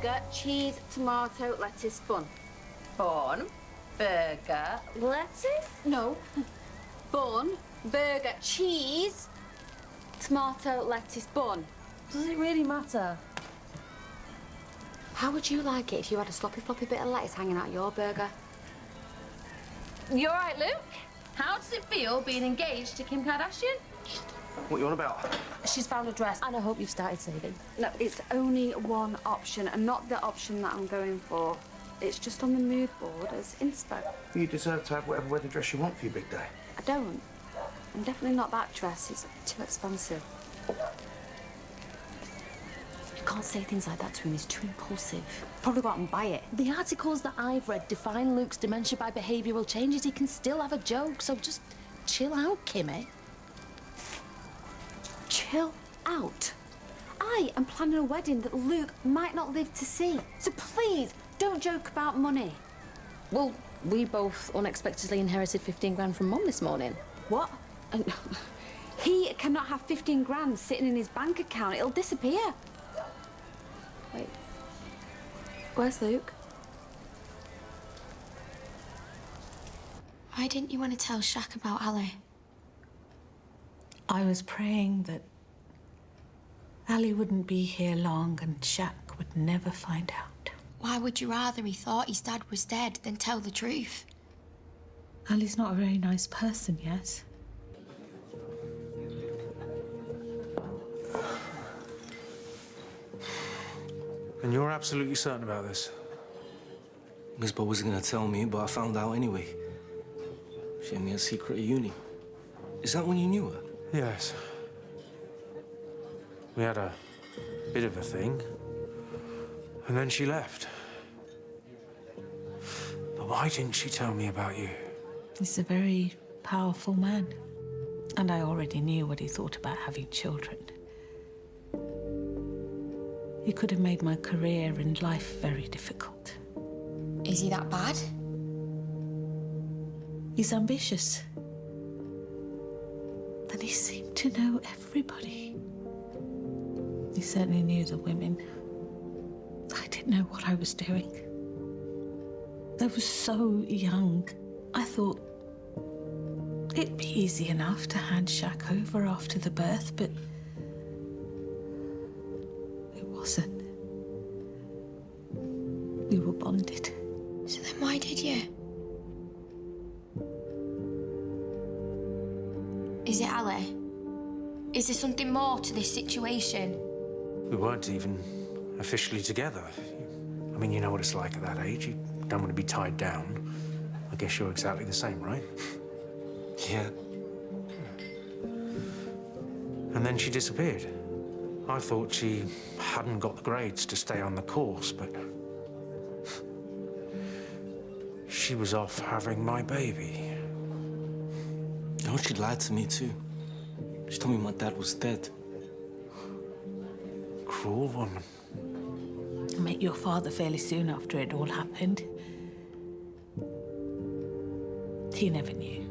burger, cheese, tomato, lettuce, bun. Bun, burger, lettuce? No. Bun, burger, cheese, tomato, lettuce, bun. Does it really matter? How would you like it if you had a sloppy, floppy bit of lettuce hanging out your burger? You all right, Luke? How does it feel being engaged to Kim Kardashian? What are you on about? She's found a dress, and I hope you've started saving. No, it's only one option, and not the option that I'm going for. It's just on the mood board as inspo. You deserve to have whatever wedding dress you want for your big day. I don't. And definitely not that dress. It's too expensive. You can't say things like that to him. He's too impulsive. Probably go out and buy it. The articles that I've read define Luke's dementia by behavioural changes. He can still have a joke, so just chill out, Kimmy. Chill out. I am planning a wedding that Luke might not live to see. So please, don't joke about money. Well, we both unexpectedly inherited 15 grand from Mum this morning. What? He cannot have 15 grand sitting in his bank account. It'll disappear. Wait. Where's Luke? Why didn't you want to tell Shaq about Ali? I was praying that Ali wouldn't be here long and Shaq would never find out. Why would you rather he thought his dad was dead than tell the truth? Ali's not a very nice person, yes? And you're absolutely certain about this? Lisbeth wasn't gonna tell me, but I found out anyway. She had me a secret at uni. Is that when you knew her? Yes. We had a bit of a thing, and then she left. But why didn't she tell me about you? He's a very powerful man. And I already knew what he thought about having children. He could have made my career and life very difficult. Is he that bad? He's ambitious. And he seemed to know everybody. He certainly knew the women. I didn't know what I was doing. I was so young. I thought it'd be easy enough to hand Shaq over after the birth, but it wasn't. We were bonded. So then why did you? Is it Ali? Is there something more to this situation? We weren't even officially together. I mean, you know what it's like at that age. You don't want to be tied down. I guess you're exactly the same, right? Yeah. And then she disappeared. I thought she hadn't got the grades to stay on the course, but she was off having my baby. Oh, she lied to me too. She told me my dad was dead. Cruel woman. I met your father fairly soon after it all happened. He never knew.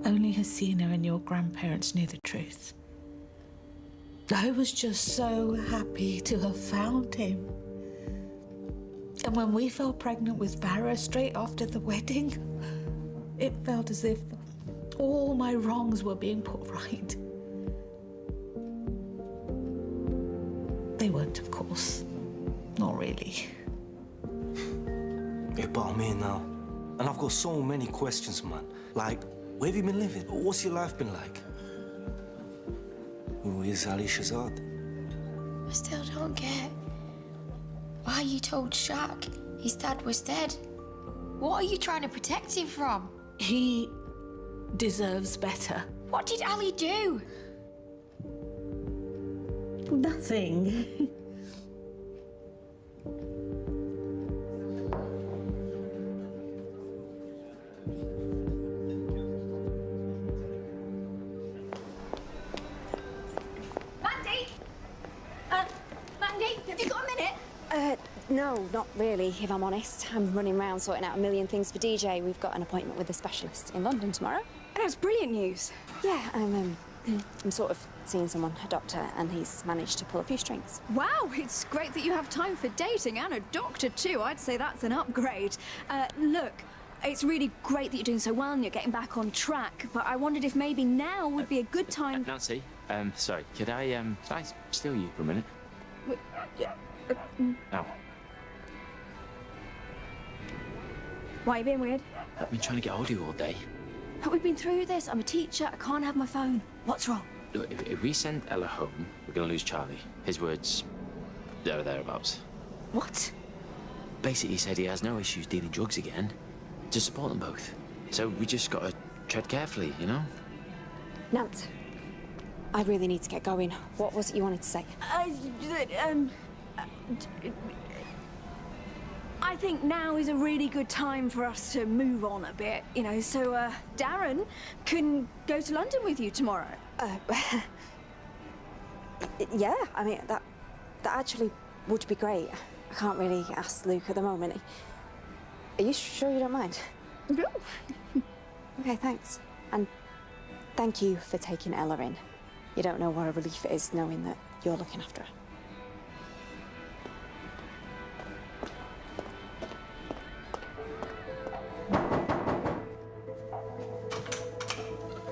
Only Hasina and your grandparents knew the truth. I was just so happy to have found him. And when we fell pregnant with Farah straight after the wedding, it felt as if all my wrongs were being put right. They weren't, of course. Not really. Yeah, but I'm here now. And I've got so many questions, man. Like, where have you been living? What's your life been like? Who is Ali Shazad? I still don't get why you told Shaq his dad was dead. What are you trying to protect him from? He deserves better. What did Ali do? Nothing. Mandy, have you got a minute? No, not really, if I'm honest. I'm running around sorting out a million things for DJ. We've got an appointment with a specialist in London tomorrow. That's brilliant news. Yeah, I'm sort of seeing someone, a doctor, and he's managed to pull a few strings. Wow, it's great that you have time for dating and a doctor too. I'd say that's an upgrade. Look, it's really great that you're doing so well and you're getting back on track, but I wondered if maybe now would be a good time... Nancy, sorry, could I steal you for a minute? No. Why are you being weird? I've been trying to get hold of you all day. We've been through this. I'm a teacher. I can't have my phone. What's wrong? Look, if we send Ella home, we're going to lose Charlie. His words, there or thereabouts. What? Basically, he said he has no issues dealing drugs again. To support them both. So we just got to tread carefully, you know? Nance, I really need to get going. What was it you wanted to say? I think now is a really good time for us to move on a bit, you know, so, Darren can go to London with you tomorrow. Yeah, I mean, that actually would be great. I can't really ask Luke at the moment. Are you sure you don't mind? No. Okay, thanks. And thank you for taking Ella in. You don't know what a relief it is knowing that you're looking after her.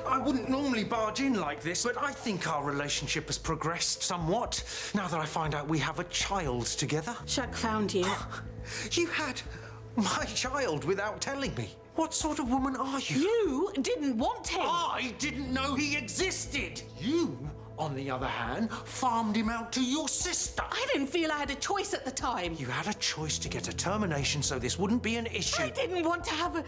I wouldn't normally barge in like this, but I think our relationship has progressed somewhat now that I find out we have a child together. Chuck found you. You had my child without telling me. What sort of woman are you? You didn't want him. I didn't know he existed. You, on the other hand, farmed him out to your sister. I didn't feel I had a choice at the time. You had a choice to get a termination so this wouldn't be an issue. I didn't want to have a...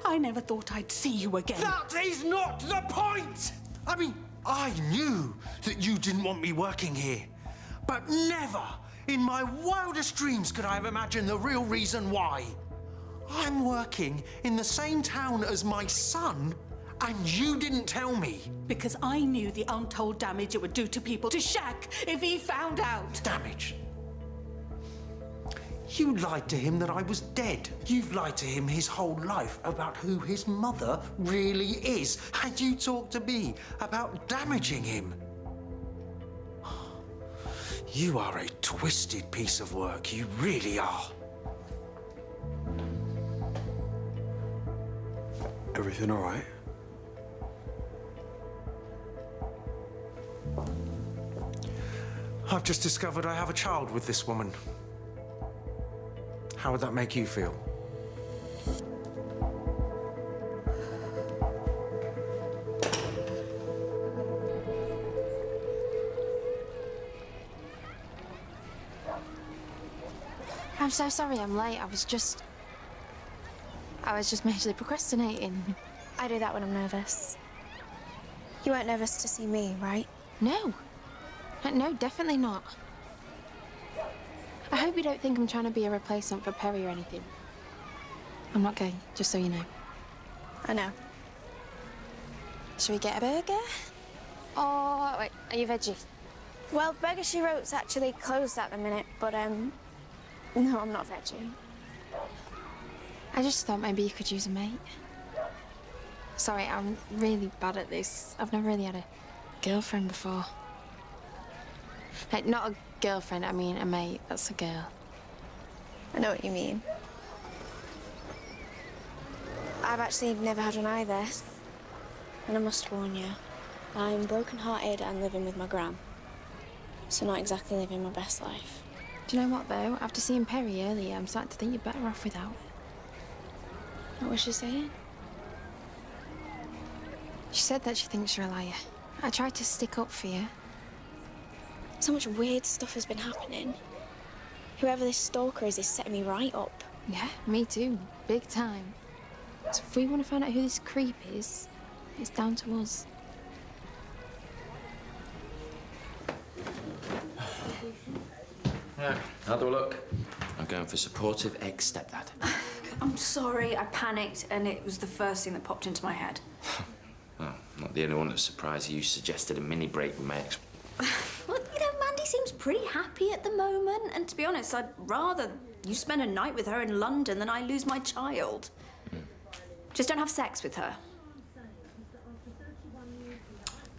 I never thought I'd see you again. That is not the point! I mean, I knew that you didn't want me working here, but never in my wildest dreams could I have imagined the real reason why. I'm working in the same town as my son, and you didn't tell me. Because I knew the untold damage it would do to people, to Shaq, if he found out. Damage? You lied to him that I was dead. You've lied to him his whole life about who his mother really is. And you talk to me about damaging him. You are a twisted piece of work. You really are. Everything all right? I've just discovered I have a child with this woman. How would that make you feel? I'm so sorry I'm late. I was just majorly procrastinating. I do that when I'm nervous. You weren't nervous to see me, right? No. No, definitely not. I hope you don't think I'm trying to be a replacement for Perry or anything. I'm not gay, just so you know. I know. Should we get a burger? Oh, wait, are you veggie? Well, Burger She Wrote's actually closed at the minute, but, no, I'm not veggie. I just thought maybe you could use a mate. Sorry, I'm really bad at this. I've never really had a girlfriend before. Like, not a girlfriend, I mean a mate. That's a girl. I know what you mean. I've actually never had one either. And I must warn you, I'm broken-hearted and living with my gran. So not exactly living my best life. Do you know what, though? After seeing Perry earlier, I'm starting to think you're better off without. What was she saying? She said that she thinks you're a liar. I tried to stick up for you. So much weird stuff has been happening. Whoever this stalker is setting me right up. Yeah, me too. Big time. So if we want to find out who this creep is, it's down to us. How do I look? I'm going for supportive ex-stepdad. I'm sorry, I panicked and it was the first thing that popped into my head. Well, not the only one that's surprised you suggested a mini break with my ex. Well, you know, Mandy seems pretty happy at the moment, and to be honest, I'd rather you spend a night with her in London than I lose my child. Just don't have sex with her.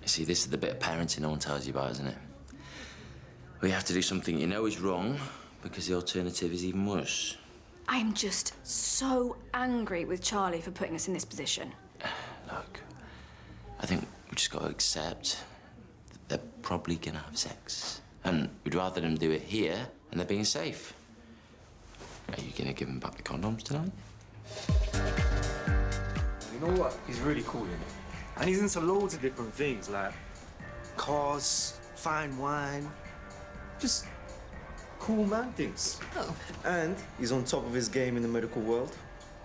You see, this is the bit of parenting no one tells you about, isn't it? We have to do something you know is wrong because the alternative is even worse. I'm just so angry with Charlie for putting us in this position. Look, I think we just got to accept that they're probably gonna have sex. And we'd rather them do it here and they're being safe. Are you gonna give them back the condoms tonight? You know what? He's really cool, you know? And he's into loads of different things, like cars, fine wine, just cool man things. Oh. And he's on top of his game in the medical world.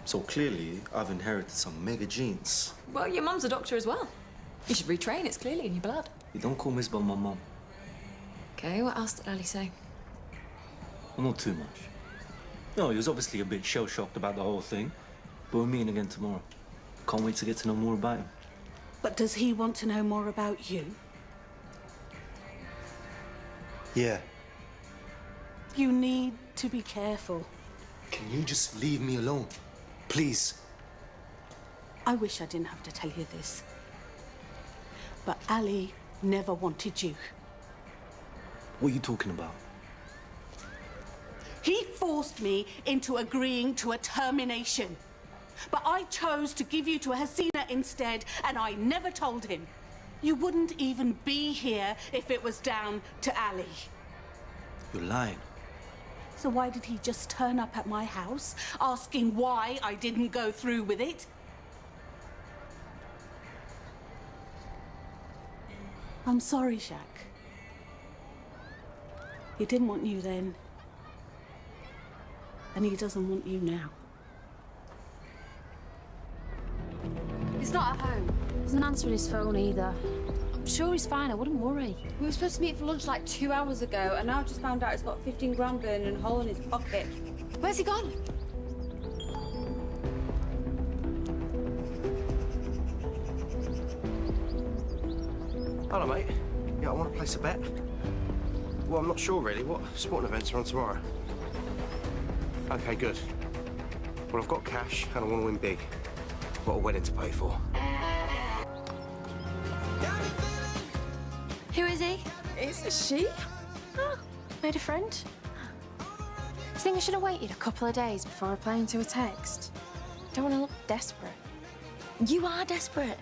So clearly, I've inherited some mega genes. Well, your mum's a doctor as well. You should retrain, it's clearly in your blood. You don't call Miss Bell my mum. Okay, what else did Ali say? Well, not too much. No, he was obviously a bit shell-shocked about the whole thing. But we're meeting again tomorrow. Can't wait to get to know more about him. But does he want to know more about you? Yeah. You need to be careful. Can you just leave me alone? Please. I wish I didn't have to tell you this. But Ali never wanted you. What are you talking about? He forced me into agreeing to a termination. But I chose to give you to Hasina instead, and I never told him. You wouldn't even be here if it was down to Ali. You're lying. So why did he just turn up at my house, asking why I didn't go through with it? I'm sorry, Shaq. He didn't want you then, and he doesn't want you now. He's not at home. Doesn't answer his phone either. I'm sure he's fine, I wouldn't worry. We were supposed to meet for lunch like 2 hours ago, and now I've just found out he's got 15 grand burning and a hole in his pocket. Where's he gone? Hello, mate. Yeah, I want to place a bet. Well, I'm not sure, really. What sporting events are on tomorrow? OK, good. Well, I've got cash, and I want to win big. I've got a wedding to pay for. Who is he? Is it she? Oh, made a friend. Do you think I should have waited a couple of days before replying to a text? Don't want to look desperate. You are desperate.